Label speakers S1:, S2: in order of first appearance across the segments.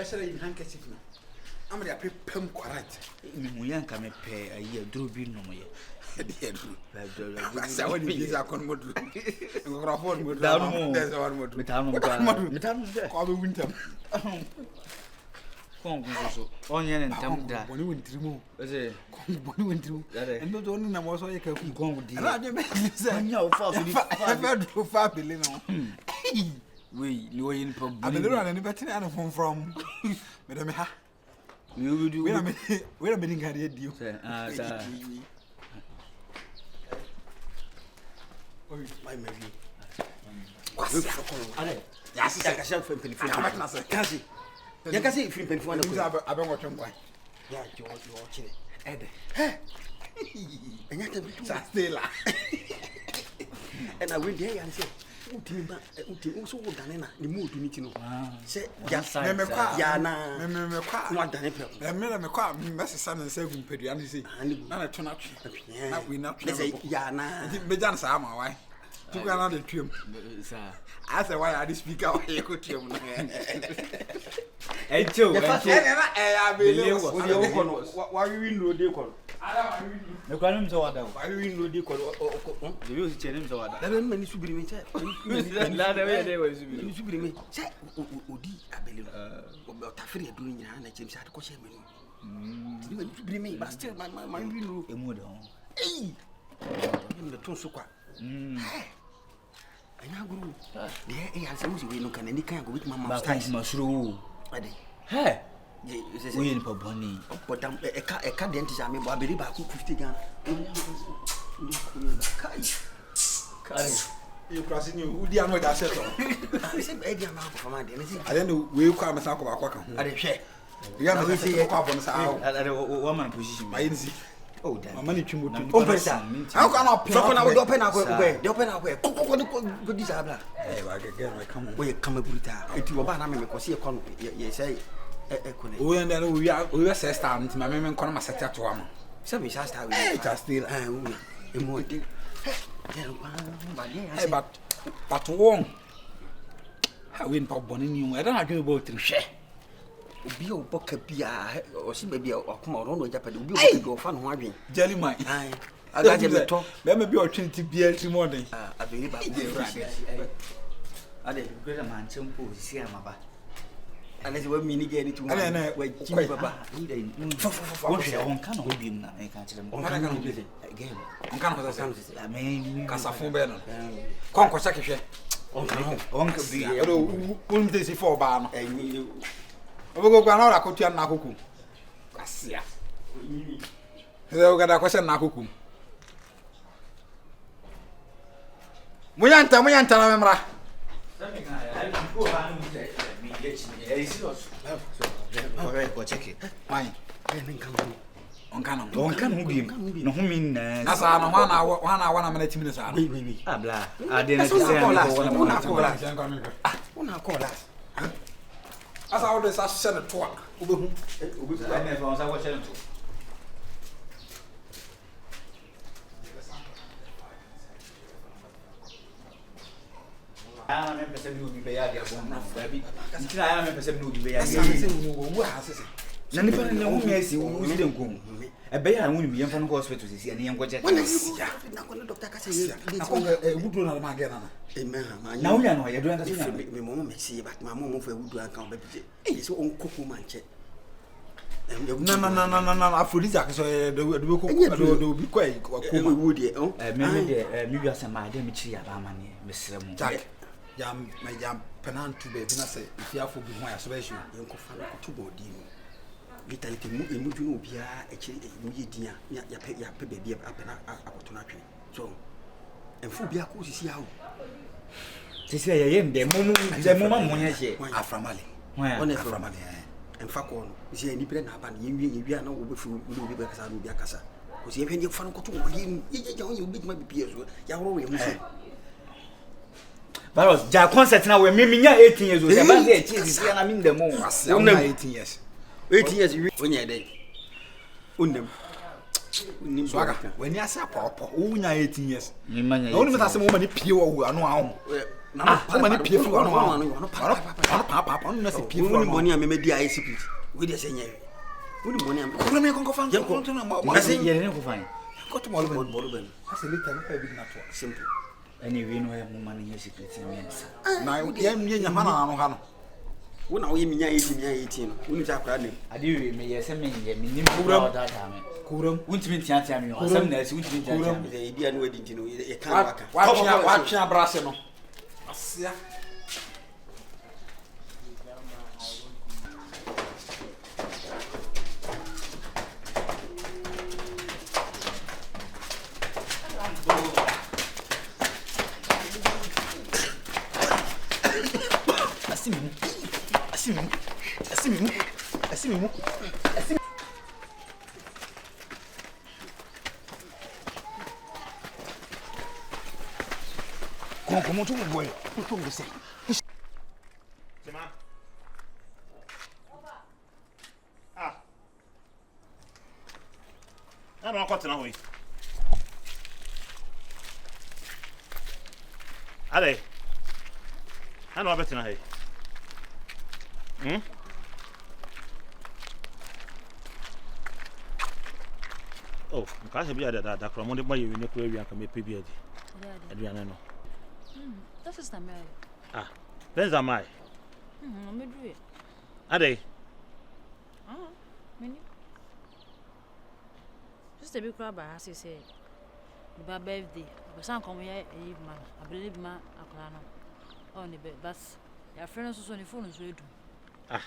S1: special in handkerchief. I'm going to pay correct.
S2: We yank a pay a year, drew be no more.
S1: That's how it is. I can't go to winter.
S2: Onion and Tamda.
S1: When you went through,
S2: When you went through, and not only I was all you can go with the we you in problem. I don't know any better phone from Madame Ha. We will do. Wait a minute, I did you. My maybe. Yes, I can for Cassie. You can see if you pay for one. I don't want to buy. Yeah, you're watching it. And yet, still. And I went there and said, also done the mood to meet you. Say, yes, I am a car. Yana, not done it. I made a car, Master Son and 7 pediatric, and I turn up. We not say Yana, Bejan Sama, why? To another trim. As a why I speak out here, could you? And two, I believe why we know they call. The columns order. Why we know they call the use channels order. There are many sublimated. There was sublimated. Odi, I believe. About Tafri doing your hand at James had question me. You me, but still my window. A mood on. Eh, the Tonsuka. I now grew. There are some we look and any kind of with my mouth. Mushroom. Hey. We in Poboni, but a car dentist. I mean, I believe I could 50 gun. You crossing you, who dear know that settle? I said, Eddie, I'm out for my dinner. I don't know, we'll come and talk about what I didn't share. You have to say a carbon at a woman position. I didn't see. Oh, damn, money to move. How can I open up where? The open up where? Good desire. I come away, come up with that. If you are bad, I'm going to see a con. You say. We and then we are assessed down. My men come set to one. So we shall start with just still and more. But one. I win for Bonnie. I don't agree about to share. Be a book or see maybe or come on with Japan. Be go fun one. Jelly mine. I got you talk. Let me be your Trinity beer tomorrow. I believe I did great man, some poor see my back. Unless you mean again to where Jimmy Baba. One cannot be in. I can't tell them. Again, on account of the sounds. I mean, Casafon Bernard. Conquer Sakish. Uncle be wouldn't they see for Barn? And you will go down all I could tell Nakuku. Cassia. They got a question Nakuku. Muyanta, remember. Check it. Why? On canon. Don't come with him. No, mean, as I know 1 hour, 1 minute minutes. Blah. I didn't say one call us. As I always ask Senate talk. I never was I watching. I remember some new baby. I remember some new baby. Nanipa na wo mesi wo didn't go. E be ya won bi enfo hospital sisi ene yenko je. Na ko doctor ka say wudu na ma ge na. Na wo ya no ye do an ka say me mo mesi but ma mo fo wudu an ka ba bi. E so on koko manche. Na afrodisi akso do be koko do bi kwai ko wo de. Me de mi wi asema de mi chiri ya ba mane mesre mu. Jam penantu be bi na say if ya fo bi ho ya so ba shi yenko fa ko to body no. Vitality mu no bia echi mu yedin ya pe baby apena akoto na twen so enfu bia ko sisi awo sisi ya yem de mu ma mo nya she aframale aframale enfa ko no sisi ni pre na aba na ye na wo be fu wo be kasa no bia kasa ko sisi ye fa no ko to wo ye ja wo ye obi ma bibia so ya woro we mu so Baros ja concert na we me nya 18 years old ya ba ze echi sisi na mi ndemo 18 years 18 years when you day. Unem Swaga, when you say papa, who 18 years. Only with us a woman, pure, I know how many people are papa, on na se pie
S3: for no money am me di I secret we dey say nyɛ woni money am
S2: ko me kon ko fan ko na mo
S4: ase yɛ ne ko fan
S2: ko to mo lo
S3: ben
S2: ase later me pa bi na to
S3: simple
S4: anyway no ya mo man nyɛ secret me nsa
S2: na ya me nya mana no ha no
S3: wo na wo yɛ minya 18 no woni ja akra ne
S4: ade we me yɛ sɛ me nyɛ me nim ko da da me
S2: kuram
S4: wuntimi ntia me asɛm na asi wuntimi ntia me
S3: e dia no wadi ntino e kan waka
S2: wa twa brase no asia Assim. Comment tu vois? Tout le sait.
S5: Ah. Ah non, encore tena oui. Allez. Ah non, va tena hey. Oh, because be that from one boy you ne ko wi anka me pe bi adi. Aduane no.
S6: That is not me.
S5: Ah, when's am I?
S6: Me do it.
S5: Ade.
S6: Me. Just a big crab as you say. The birthday. But some come here man. I believe ma akra no. On the bed, but your friend also on the phone so do.
S5: Ah.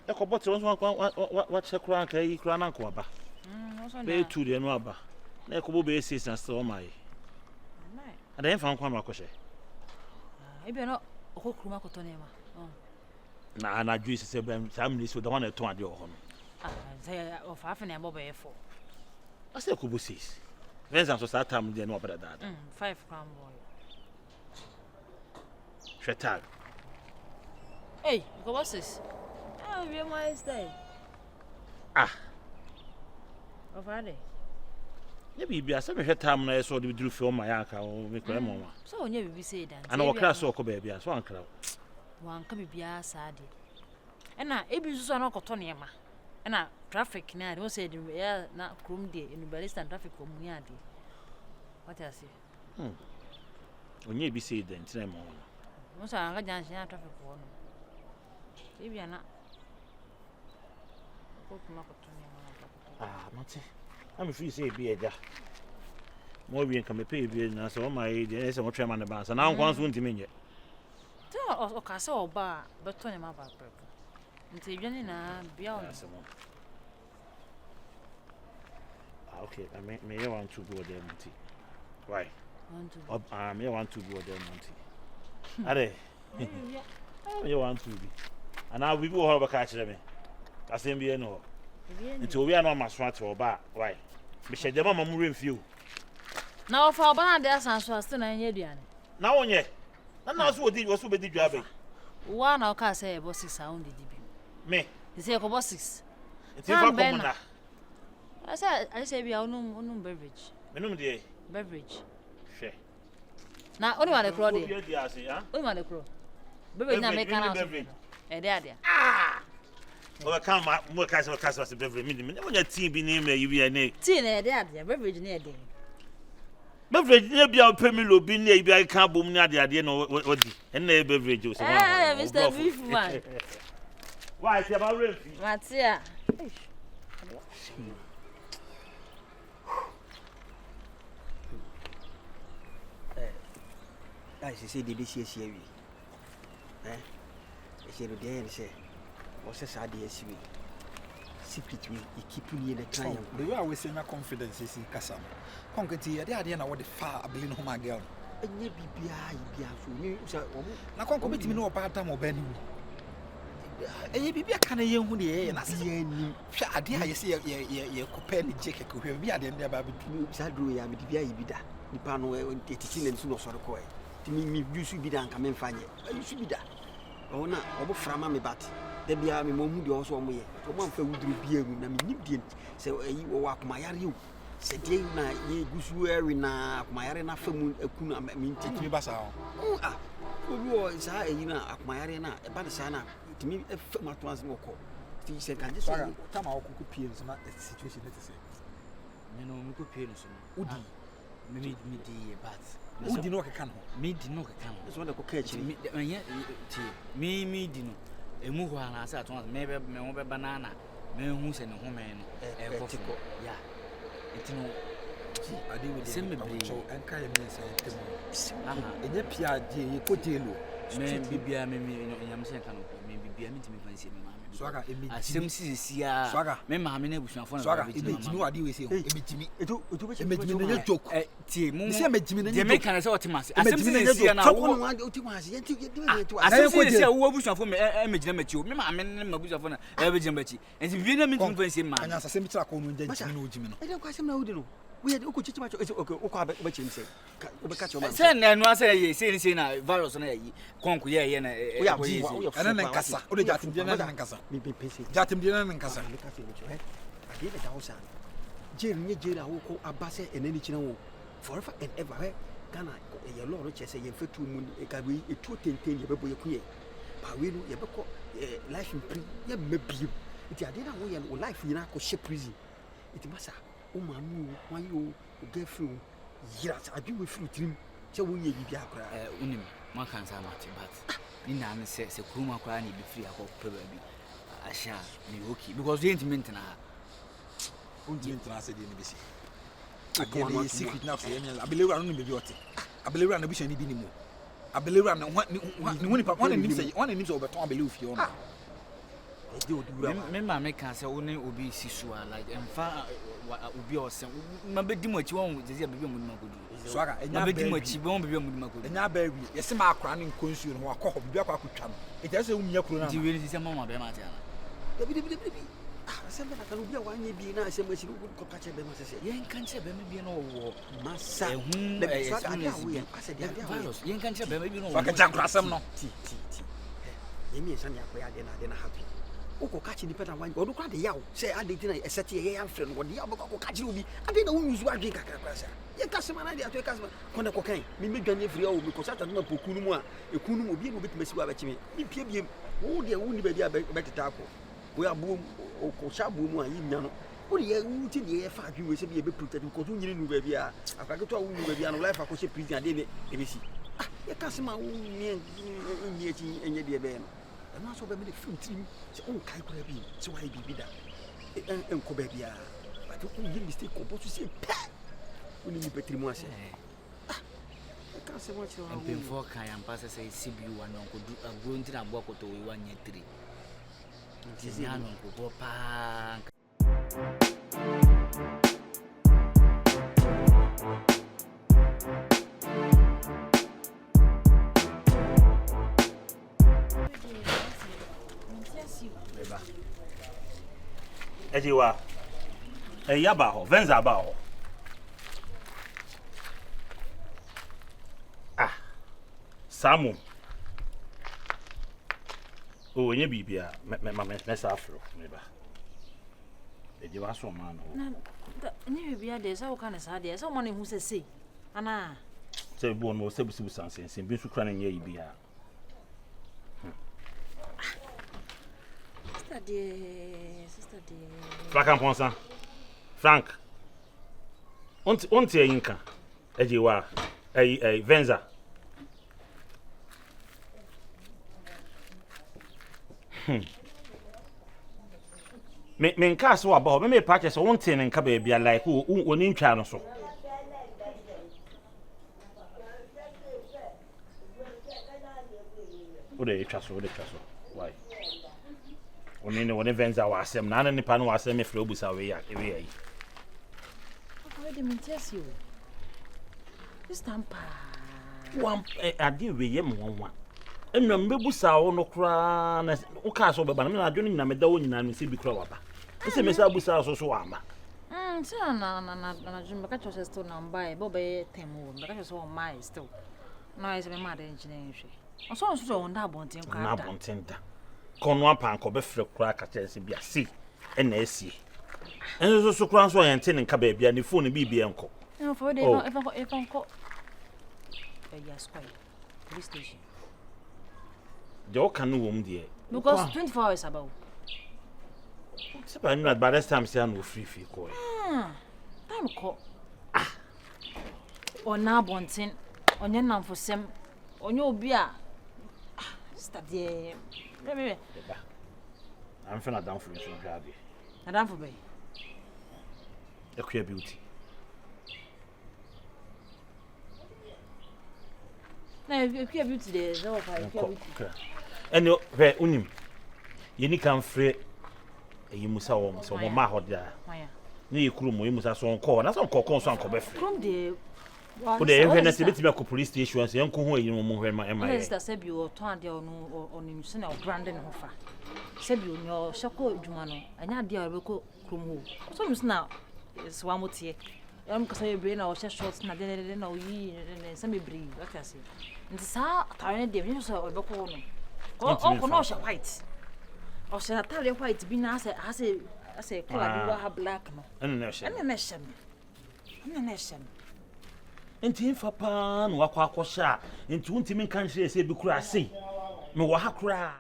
S5: E ko bot what check kran kai kran anko aba. Be tu de no aba. Na e ko bo be 6 na so mai. Ada en fa nkwa no akɔhye.
S6: Ebe no okokruma kotonema.
S5: Na na dwi se bem sam ni so the one e ton ade o ho no.
S6: Say of half an abo be for.
S5: I say ko bo 6. Venza so start time de no obeda dad.
S6: 5 crown boy.
S5: Shwetag.
S6: Hey, go what's this? We my stay.
S5: Ah.
S6: Of are they?
S5: Ye bibia se me hwe time na so de duru fi o ma ya aka o me kra mo wa.
S6: So onye bibi say dan.
S5: Ana wo kra so ko ba bia so ankra.
S6: Wan ka bibia saade. Ena ebi so na koto ne ma. Ena traffic na they say the ya na krom de in balista traffic ko mu ya de. What I say?
S5: Onye bi say dan tina mo.
S6: Mo sa anga jan shin traffic ko no. Bibia na ko kuma koto ne ma.
S5: Ah, mate. I'm free say be eja. Mo wi nka me pay bi na so ma e de se mo twa ma ne ba. So na nkwan so ntimi nye.
S6: O ka se oba beto ne ma ba prepo. Nti edwane na bia o.
S5: Ah, okay. I may want to go there monty. Why?
S6: Want to.
S5: Me want to go there monty. Ade. Me want to be. And I will go over catch them. Asem bi no. Nti obi ana ma so ate oba. Why? Me hye dem amam remfio.
S6: Na ofa oba na de asan so ase na nya aduane.
S5: Na wonye. Na so odi wo so be di dwabe.
S6: Wa na o ka say e bo 6 sound di bi.
S5: Me.
S6: He say ko bo 6.
S5: Nti fa komo na.
S6: I say bia onum beverage.
S5: Menum de.
S6: Beverage.
S5: Hwe.
S6: Na oni wa de kro de.
S5: Obi di ase, ha?
S6: Oni wa de kro. Beverage na make na. E de ade.
S5: Ah. O ka ma mo ka so beverage me wonya tea bi ni me yi bi ene.
S6: Tea na e de ade, beverage na e de.
S5: Beverage ne bia pemilo bi ne bia ka bom ni ade no odi. Ene beverage o so.
S6: Mr. Beef man.
S5: Why ti ba remfi?
S6: Matia.
S3: I say the BCS here. I say the day say what's a sad day secret we keep in the time.
S2: The way I was saying my confidence is in Kasam. Concrete, the idea now what the far a billion home girl.
S3: And ye be so
S2: na kon ko betimi no part time obani e bibia kana ye hu de na se ni hwa ade a ye se ye kopɛ ni jeke ko hwa bibia de nda ba betumi
S3: bisa duro ya me bibia ye bida nipa no etiti na nsu no sɔre ko e timi mi yusu bida nka me mfanye yusu bida ona obo frama me bat da bia me mo hu de oso mo ye to mo amfa wuduru bia mu na me nibdie se ayi wo akoma yare o se de na ye gusu eri na akoma yare na famu akunu me ntimi
S2: basa
S3: obi o sa ayi na akoma yare na e ba de sa na to me my plans no call ti se kan
S2: so time our cook pie so na situation that is
S4: me no me ko pie no so
S2: udi
S4: me di but
S2: udi no keka no
S4: me di no keka no
S3: so na ko ka chi
S4: me di no emu ho ana asa aton me ho be banana me hu se ne ho me no e kofo ya etino
S2: ade we
S4: se me bri
S2: enka ye me say tem enye pia je ko telo
S4: me bibia me nyam se kan me bibia me timi fancy me mama
S2: so aka emi
S4: asem sisia me mama na busuafo na
S2: so aka emi ade we say emi
S3: etu
S2: emi ne joke
S4: tie mu
S2: se emi ne
S4: de me kan se otimas asem sisia na
S3: wo no otimas ye ti
S4: asem sisia wo busuafo me emegina machi o me mama ne mabusuafo na ebegina machi enti bibia na me timi fancy me mama
S2: anya asem tira ko no nja jimi no ojimi no
S3: e de kwa asem na wudi no we had uko chichi macho okay uko ba chim se we catch your man
S4: say na no say ye say na virus na yi konku ye na
S3: we are ji
S2: ana nan kasa o de jatim de nan kasa
S3: me pese
S2: jatim de nan kasa
S3: me kasa me cho ade be dawo sa jeri nye jeri awo ko abase enani china wo forever and ever Ghana ye law no che say ye fetu mu e ka we etu tenten ye bebo ye kuye ba we no ye beko life in prison ye mabiem iti ade na wo ye no life yina ko she prison iti masa o manu wan yo o girlfriend yira sa adu we free trim che wo ye bibia akra
S4: unim man kan sa mate but ni na me se kuruma akra na be free akọ peba bi asha ni okay because the intimate na
S2: undi entrance de ni be si akọ ni secret na so ye me abelewura no ni be bi ote abelewura na bi shani bi ni mu abelewura na ni woni pa wona nim se obeton abelewu fie ono
S4: me ma me kan se wo ne obi sisua like emfa obi osem ma be di machi won jezi be bi mu makodu
S2: so aka enya
S4: be di machi be won be bi mu makodu
S2: enya ba wi yesi ma akra ne nkonsuo no akọ bi akọ akotwa no eti ase wunya kuro na
S4: di we ni se mama be ma tia na
S3: bi asem na kan obi a wanye bi na asem asi ko ka che be ma se
S4: yen kan che be me bi na wo
S3: masa
S4: ehun
S3: le bi ade awo ye ase de ade awo
S4: yen kan che be me bi na wo
S2: so aka jankura asem no
S3: ti ye mi san ya ko ya de na happy uko catch ni peta wan odo kwa de yawo say ade tina eseti ye yan friend wodi yawo ko catch obi ade na wonu zu adwe kakra kwa sa ye kasema na de ato kasema kona ko kan mi medwane free awo mi ko sata na pokunu mu a ekunu mu obi no betima siwa ba chime mi pie biem wo de wo ni ba dia beteta ko wo abu o ko shabu mu a yinya no wo de ye wo ti de ye fa adwe we se bi ye be protect ko so nyini nu ba bia akaketo a wo nu ba bia no life akose prison ade ne ebesi ye kasema wo ni echi enye de be no na so be me film team se on kai kura bi se why bi da en ko be bia but o yi mistake ko bo se pa oni mi petri mo ase ka se mo chi o
S4: before kan am pass say CBU one ko du agro ntina agbo ko to we 1 3 nti ya no ko bo pa
S5: Ejiwa yaba ho venza ba ho Samu o nye bibia me sa afro me ba Ejiwa so man ho
S6: na ni bibia de sa wo kan sa de sa mo ne hu se sei ana
S5: se bo no se busu sansen bi su kra na nye bibia
S6: Sister de
S5: Frank onti yinka Ejiwa venza me nka so aba ho me practice so onti nka ba bia like oni ntwa no so ode twa so why oni ne woni venza wa asem na ne pa no wa asem me flo busa we ya yi
S6: ko de mentiasi o this tampa
S5: wan ade we ye mo enwa mbebusa wo no kra na wo ka so beba na me na adwo nyina me da wo nyina no se bi kra waba ese me sa busa so wa ma
S6: so na jumba ka chose still na mbae bo be temu mba ka chose o mai still no ese me ma de engineer hwe so so on da bonten kwa
S5: na bonten da kono apan ko be frɛ kra ka chese bia si na esie enso so kra so yente ne nka ba bia ne phone bi bia enko
S6: no for de if onko yes quite police station
S5: de o kan wo mu de
S6: Because 24 hours about.
S5: Sɛ pa by this time say no free kɔ.
S6: Time call. Ona bonten. Onye namfosem. Onye obi a study. Me.
S5: I'm finna down for you so hwɛ ade.
S6: Na dan for be.
S5: Ekua beauty.
S6: Na ekua beauty dey so fa ekua beauty.
S5: Ɛne hwɛ unim. Yeni kan frɛ eyi musa wɔ so mo ma hɔ da.
S6: Maya.
S5: Ne yekuru mo yimusa so nkɔ na so nkɔ so ankɔ bɛfrɛ.
S6: Krom dey
S5: O de ehwɛ na se betimi akɔ police station sɛ enko ho eyi mo hwɛ ma ema
S6: yɛ. Sister said you ton ade onu onim so na branding ho fa. Said you no hyɛkɔ adwuma no anya ade a ɔbɛkɔ krom ho. So mis na swa motie. Kasa yɛ na ɔhyɛ shorts na de na oyi ne nsɛm bebree what I say. Nti saa atare de bi so ɔbɛkɔ no. Ɔkɔ no ɔhyɛ white. Ɔhyɛ atare white bi na asɛ color bi wa ha black no.
S5: Ɛne na hyɛ.
S6: Ɛne na hyɛ.
S5: Enti mfa pa na wakɔ akɔhyɛ a enti wontimi nka nhyɛ sɛ bi kura ase me wɔ ha kura